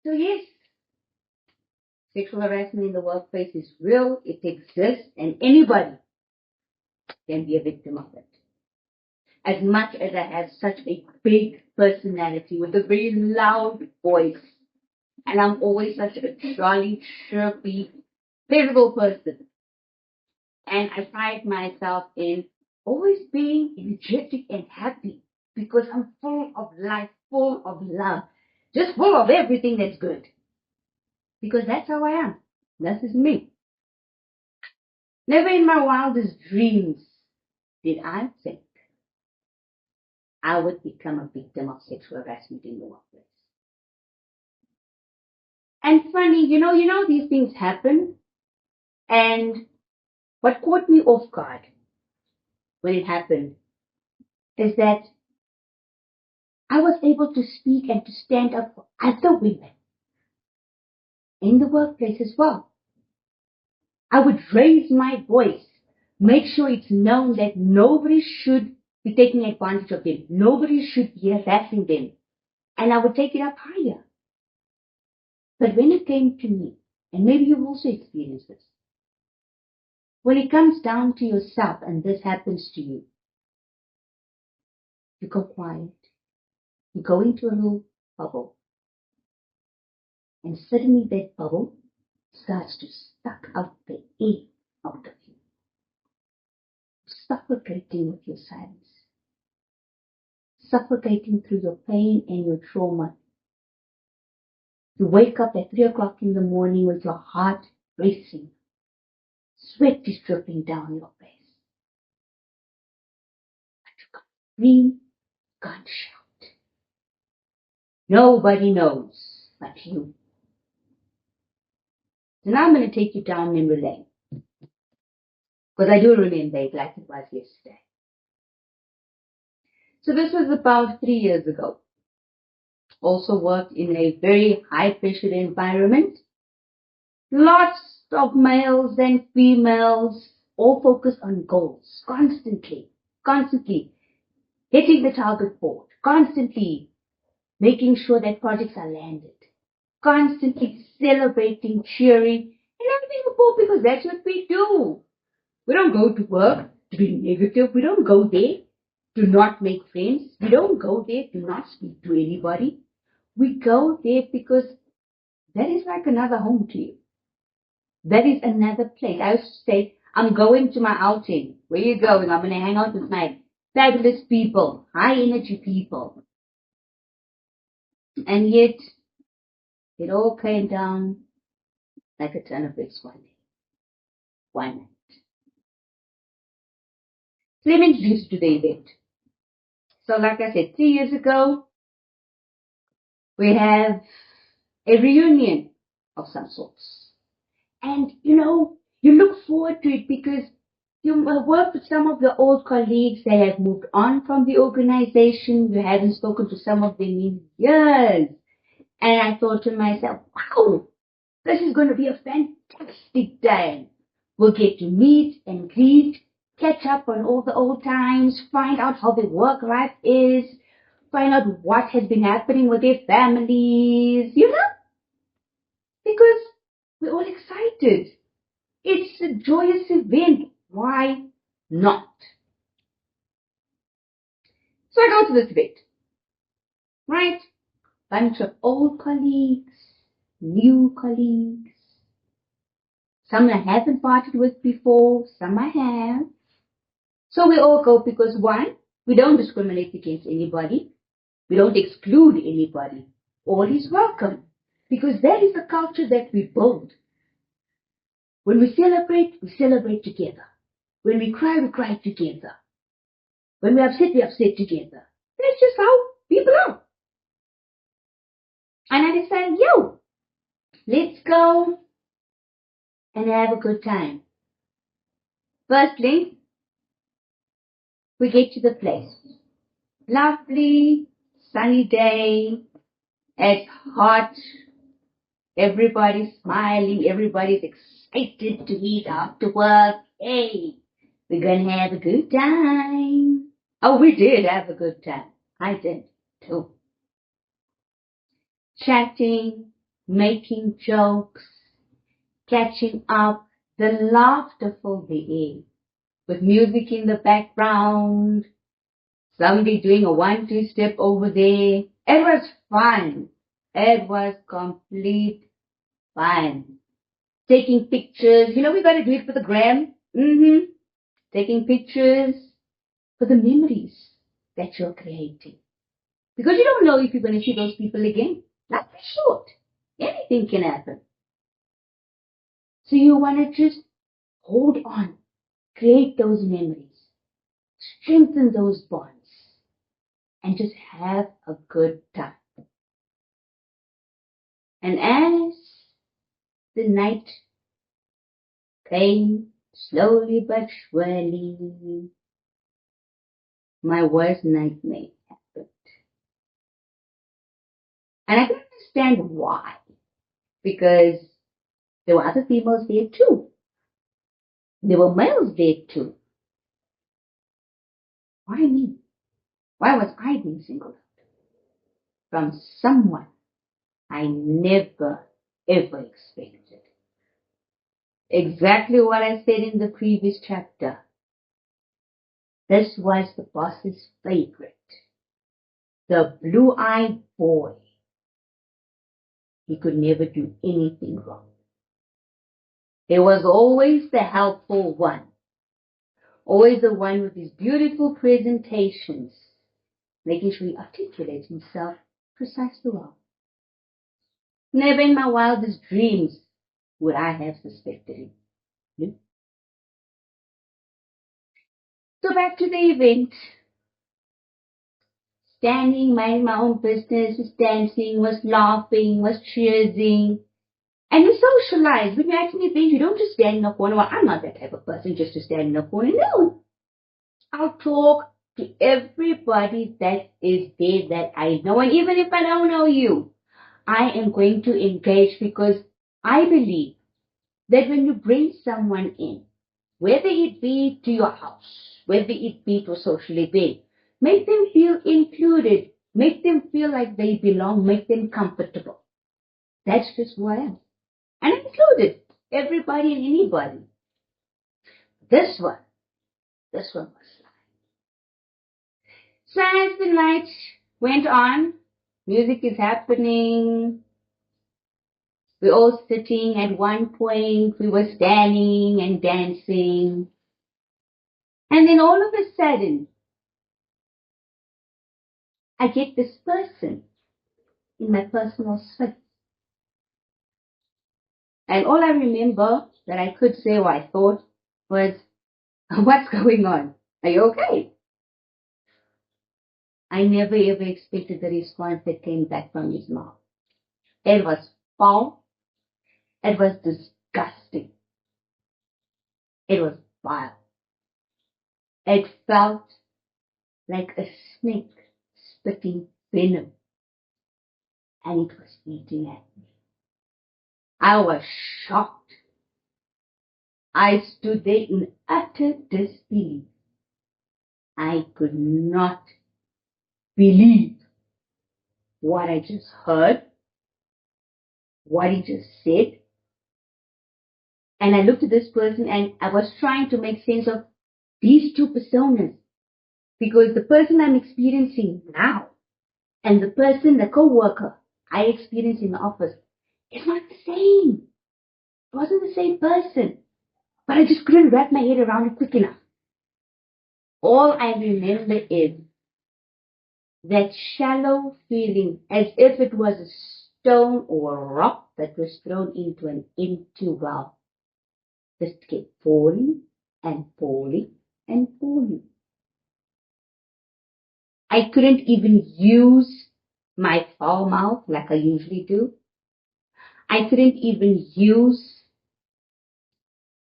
So yes, sexual harassment in the workplace is real, it exists, and anybody can be a victim of it. As much as I have such a big personality with a very loud voice, and I'm always such a jolly, chirpy, physical person, and I pride myself in always being energetic and happy because I'm full of life, full of love, just full of everything that's good. Because that's how I am. This is me. Never in my wildest dreams did I think I would become a victim of sexual harassment in the workplace. And funny, you know these things happen. And what caught me off guard when it happened is that I was able to speak and to stand up for other women in the workplace as well. I would raise my voice, make sure it's known that nobody should be taking advantage of them. Nobody should be harassing them. And I would take it up higher. But when it came to me, and maybe you've also experienced this, when it comes down to yourself and this happens to you, you go quiet. You go into a little bubble. And suddenly that bubble starts to suck out the air out of you. Suffocating with your silence. Suffocating through your pain and your trauma. You wake up at 3 o'clock in the morning with your heart racing. Sweat is dripping down your face. But you can't scream, can't shout. Nobody knows but you. So now I'm going to take you down memory lane. Because I do remember it like it was yesterday. So this was about 3 years ago. Also worked in a very high pressure environment. Lots of males and females, all focused on goals, constantly hitting the target board, constantly making sure that projects are landed, constantly celebrating, cheering, and everything about because that's what we do. We don't go to work to be negative. We don't go there to not make friends. We don't go there to not speak to anybody. We go there because that is like another home to you. That is another place. I used to say, I'm going to my outing. Where are you going? I'm going to hang out with my fabulous people, high energy people. And yet, it all came down like a ton of bricks one day. One night. So let me introduce you to the event. So like I said, 3 years ago, we have a reunion of some sorts. And, you look forward to it because you work with some of the old colleagues that have moved on from the organization. You haven't spoken to some of them in years. And I thought to myself, wow, this is going to be a fantastic day. We'll get to meet and greet, catch up on all the old times, find out how their work life is, find out what has been happening with their families, because we're all excited. It's a joyous event. Why not? So I go to this event, right? Bunch of old colleagues, new colleagues. Some I haven't partied with before, some I have. So we all go because one, we don't discriminate against anybody. We don't exclude anybody. All is welcome. Because that is the culture that we build. When we celebrate together. When we cry together. When we're upset together. That's just how people are. And I decided, let's go and have a good time. Firstly, we get to the place. Lovely, sunny day. It's hot. Everybody's smiling. Everybody's excited to meet after work. Hey, we're going to have a good time. Oh, we did have a good time. I did too. Chatting, making jokes, catching up, the laughter filled the air, with music in the background, somebody doing a 1-2 step over there. It was fun. It was complete fun. Taking pictures. You know, we got to do it for the gram. Taking pictures for the memories that you're creating. Because you don't know if you're going to see those people again. Life is short. Anything can happen. So you want to just hold on. Create those memories. Strengthen those bonds. And just have a good time. And as the night came, slowly but surely, my worst nightmare happened. And I can understand why. Because there were other females there too. There were males there too. Why me? Why was I being singled out? From someone I never, ever expected. Exactly what I said in the previous chapter. This was the boss's favorite. The blue-eyed boy. He could never do anything wrong. There was always the helpful one. Always the one with his beautiful presentations. Making sure he articulates himself precisely well. Never in my wildest dreams would I have suspected him. No. So back to the event. Standing, minding my own business, was dancing, was laughing, was cheering. And you socialize. When you're at an event, you don't just stand in a corner. Well, I'm not that type of person just to stand in a corner. No. I'll talk to everybody that is there that I know. And even if I don't know you, I am going to engage because I believe that when you bring someone in, whether it be to your house, whether it be to a social event, make them feel included, make them feel like they belong, make them comfortable. That's just who I am. And I included everybody and anybody. This one was live. So as the night went on, music is happening. We're all sitting. At one point, we were standing and dancing. And then all of a sudden, I get this person in my personal space. And all I remember that I could say or I thought was, what's going on? Are you okay? I never ever expected the response that came back from his mouth. It was foul. It was disgusting. It was vile. It felt like a snake spitting venom. And it was eating at me. I was shocked. I stood there in utter disbelief. I could not believe what I just heard, what he just said. And I looked at this person and I was trying to make sense of these two personas. Because the person I'm experiencing now and the person, the co-worker I experienced in the office, is not the same. It wasn't the same person. But I just couldn't wrap my head around it quick enough. All I remember is that shallow feeling as if it was a stone or a rock that was thrown into an empty well. Just kept falling and falling and falling. I couldn't even use my foul mouth like I usually do. I couldn't even use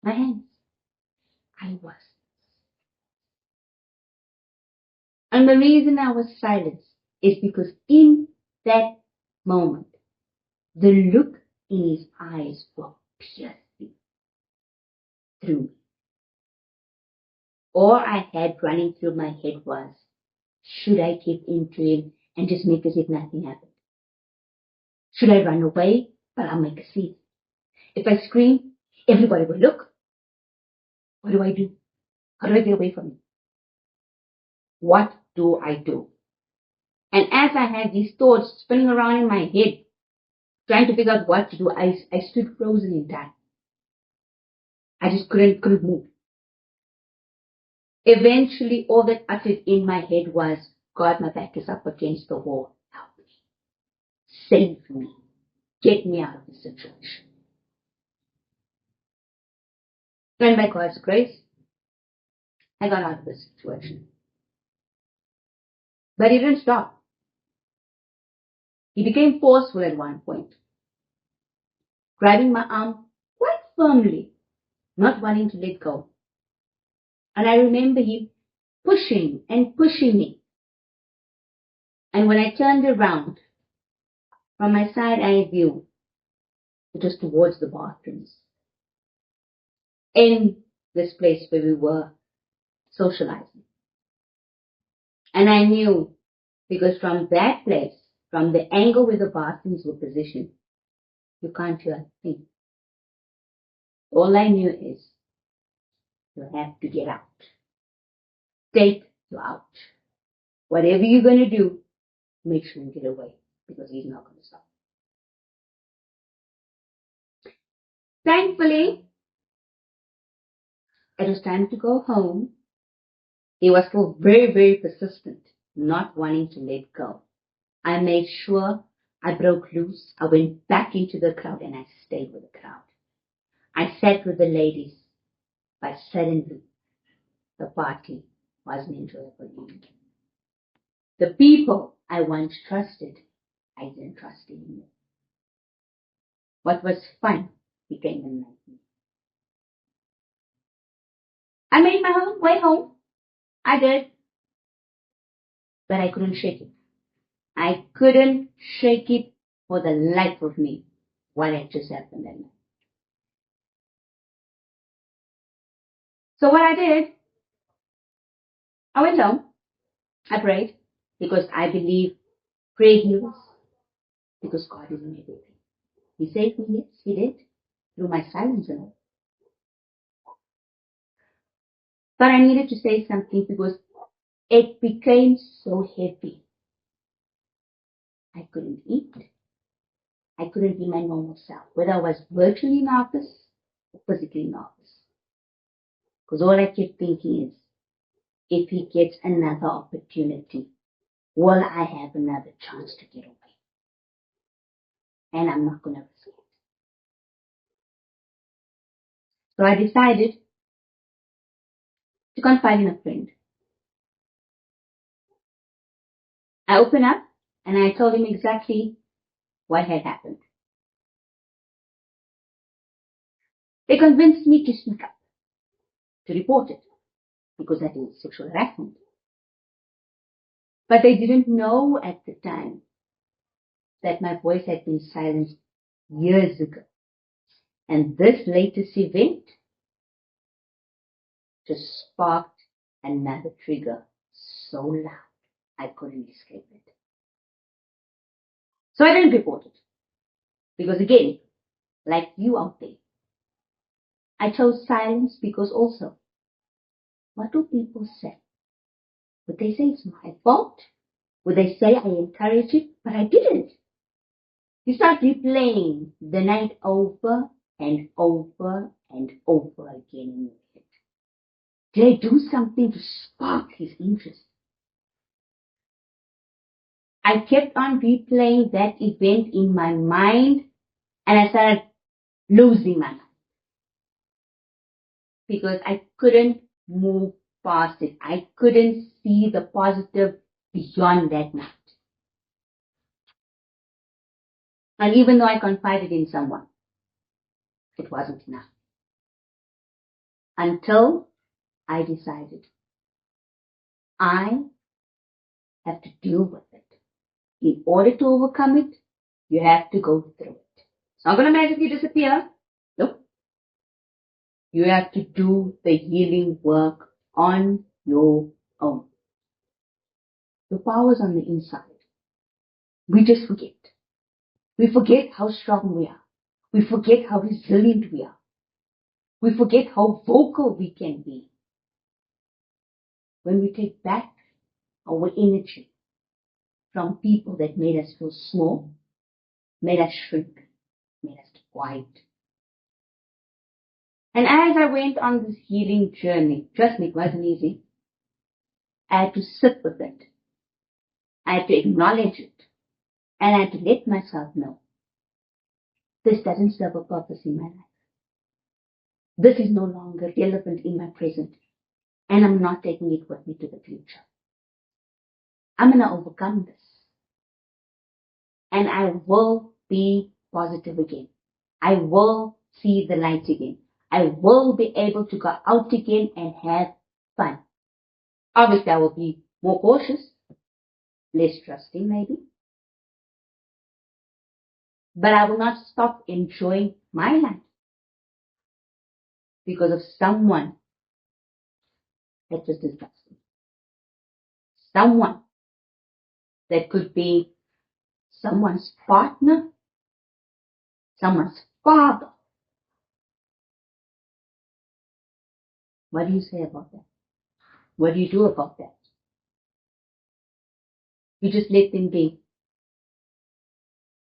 my hands. I was. And the reason I was silent is because in that moment, the look in his eyes was piercing through me. All I had running through my head was, should I give in to him and just make as if nothing happened? Should I run away but I'll make a scene. If I scream, everybody will look. What do I do? How do I get away from it? What do I do? And as I had these thoughts spinning around in my head, trying to figure out what to do, I stood frozen in time. I just couldn't move. Eventually, all that uttered in my head was, God, my back is up against the wall. Help me. Save me. Get me out of this situation. And by God's grace, I got out of this situation. But he didn't stop. He became forceful at one point, grabbing my arm quite firmly, not wanting to let go. And I remember him pushing and pushing me. And when I turned around, from my side-eye view, it was towards the bathrooms. In this place where we were socializing. And I knew, because from that place, from the angle where the bathrooms were positioned, you can't hear a thing. All I knew is, you have to get out. Take you out. Whatever you're going to do, make sure you get away, because he's not going to stop. Thankfully, it was time to go home. He was still very, very persistent, not wanting to let go. I made sure I broke loose. I went back into the crowd and I stayed with the crowd. I sat with the ladies, but suddenly the party wasn't enjoyable anymore. The people I once trusted, I didn't trust anymore. What was fun became a nightmare. I made my way home. I did. But I couldn't shake it. I couldn't shake it for the life of me, what had just happened that night. So what I did, I went home. I prayed, because I believe prayer heals, because God is in everything. He saved me, yes, he did, through my silence and all. But I needed to say something, because it became so heavy. I couldn't eat. I couldn't be my normal self, whether I was virtually in office or physically in office. Because all I kept thinking is, if he gets another opportunity, will I have another chance to get away? And I'm not going to risk it. So I decided to confide in a friend. I opened up and I told him exactly what had happened. They convinced me to speak up, to report it, because that is sexual harassment. But they didn't know at the time that my voice had been silenced years ago. And this latest event just sparked another trigger so loud I couldn't escape it. So I didn't report it. Because again, like you out there, I chose silence because also, what do people say? Would they say it's my fault? Would they say I encouraged it? But I didn't. You start replaying the night over and over and over again in your head. Did I do something to spark his interest? I kept on replaying that event in my mind, and I started losing my mind. Because I couldn't move past it. I couldn't see the positive beyond that night. And even though I confided in someone, it wasn't enough. Until I decided I have to deal with it. In order to overcome it, you have to go through it. It's not going to magically disappear. Nope. You have to do the healing work on your own. The power's on the inside. We just forget. We forget how strong we are. We forget how resilient we are. We forget how vocal we can be when we take back our energy from people that made us feel small, made us shrink, made us quiet. And as I went on this healing journey, trust me, it wasn't easy. I had to sit with it. I had to acknowledge it. And I had to let myself know, this doesn't serve a purpose in my life. This is no longer relevant in my present. And I'm not taking it with me to the future. I'm going to overcome this. And I will be positive again. I will see the light again. I will be able to go out again and have fun. Obviously, I will be more cautious, less trusting maybe. But I will not stop enjoying my life because of someone that was disgusting. Someone that could be someone's partner, someone's father. What do you say about that? What do you do about that? You just let them be.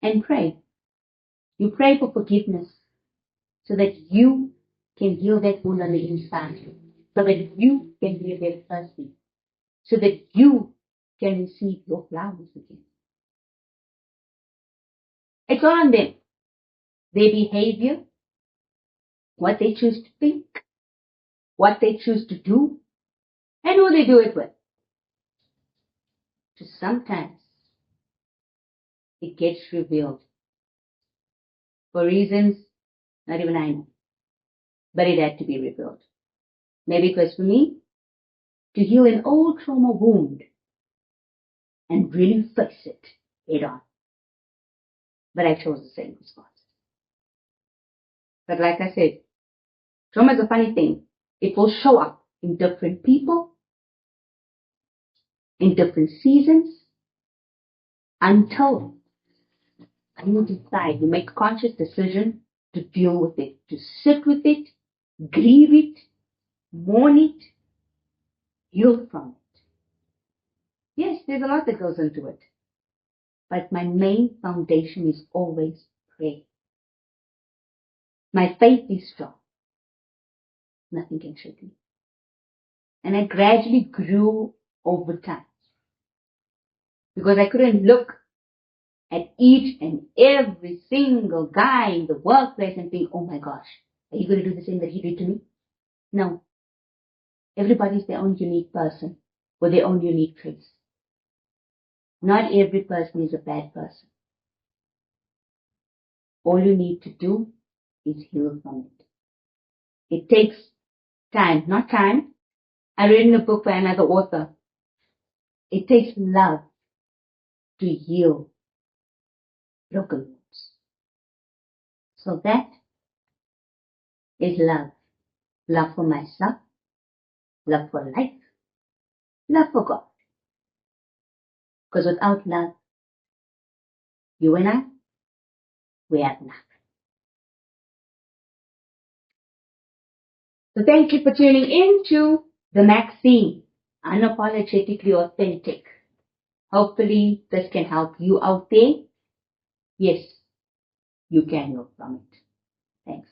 And pray. You pray for forgiveness so that you can heal that wound on the inside. So that you can be a better person. So that you can receive your flowers again. It's all on them. Their behavior, what they choose to think, what they choose to do, and who they do it with. So sometimes it gets revealed for reasons not even I know. But it had to be revealed. Maybe it was for me to heal an old trauma wound and really fix it head on. But I chose the same response. But like I said, trauma is a funny thing. It will show up in different people, in different seasons, until you decide, you make a conscious decision to deal with it, to sit with it, grieve it, mourn it, heal from it. Yes, there's a lot that goes into it. But my main foundation is always prayer. My faith is strong. Nothing can shake me. And I gradually grew over time. Because I couldn't look at each and every single guy in the workplace and think, oh my gosh, are you going to do the same that he did to me? No. Everybody's their own unique person with their own unique traits. Not every person is a bad person. All you need to do is heal from it. It takes time, not time. I read in a book by another author. It takes love to heal broken wounds. So that is love. Love for myself, love for life, love for God. Because without love, you and I, we have nothing. So thank you for tuning in to the Maxine, Unapologetically Authentic. Hopefully this can help you out there. Yes, you can heal from it. Thanks.